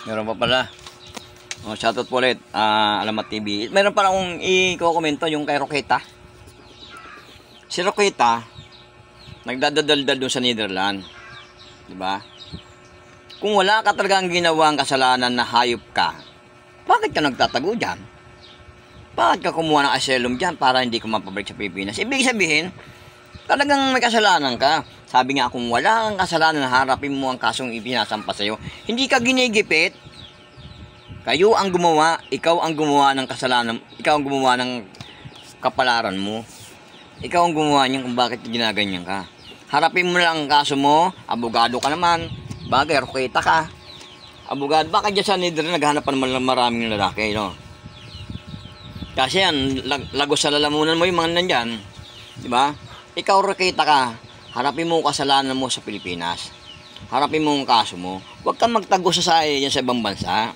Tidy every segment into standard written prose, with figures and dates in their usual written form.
Meron pa pala. Shoutout po ulit. Alamat TV. Meron pala akong i-komento yung kay Roqueta. Si Roqueta, nagdadaldal doon sa Netherlands. Diba? Kung wala ka talagang ginawang kasalanan na hayop ka, bakit ka nagtatago dyan? Bakit ka kumuha ng asylum dyan para hindi ka mapabalik sa Pilipinas? Ibig sabihin, talagang may kasalanan ka. Sabi nga, kung wala kang kasalanan, harapin mo ang kasong ipinasampa sa'yo. Hindi ka ginigipit. Kayo ang gumawa, ikaw ang gumawa ng kasalanan, ikaw ang gumawa ng kapalaran mo. Ikaw ang gumawa niyan kung bakit ginaganyan ka. Harapin mo lang ang kaso mo, abogado ka naman, bagay, Roqueta ka. Abogado, bakit dyan sa Netherlands naghanap pa naman maraming lalaki, no? Kasi yan, lagos sa lalamunan mo yung mga nandyan. Diba? Ikaw, Roqueta ka, harapin mo ang kasalanan mo sa Pilipinas. Harapin mo ang kaso mo. Huwag kang magtago sa yan sa ibang bansa.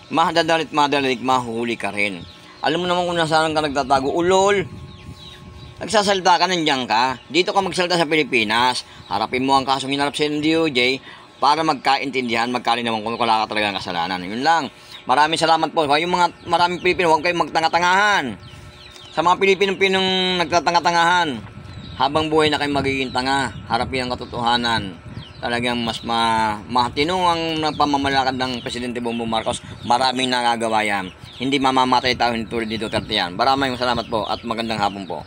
Madadalit, mahuhuli ka rin. Alam mo naman kung nasaan ka nagtatago, ulol. Nagsasalita ka, nandiyan ka. Dito ka magsalita sa Pilipinas. Harapin mo ang kasong hinarap sa DOJ para magkaintindihan, magkalinawan kung wala ka talagang kasalanan. Yun lang. Maraming salamat po. Yung mga maraming Pilipino, huwag kayong magtanga-tangahan. Sa mga Pilipinong nagtatanga-tangahan, habang buhay na kayong magiging tanga, harapin ang katotohanan. Talagang mas matino ang pamamalakad ng Presidente Bongbong Marcos. Maraming nagagawa yan. Hindi mamamatay tayo tulad ni Duterte yan. Maraming salamat po at magandang hapon po.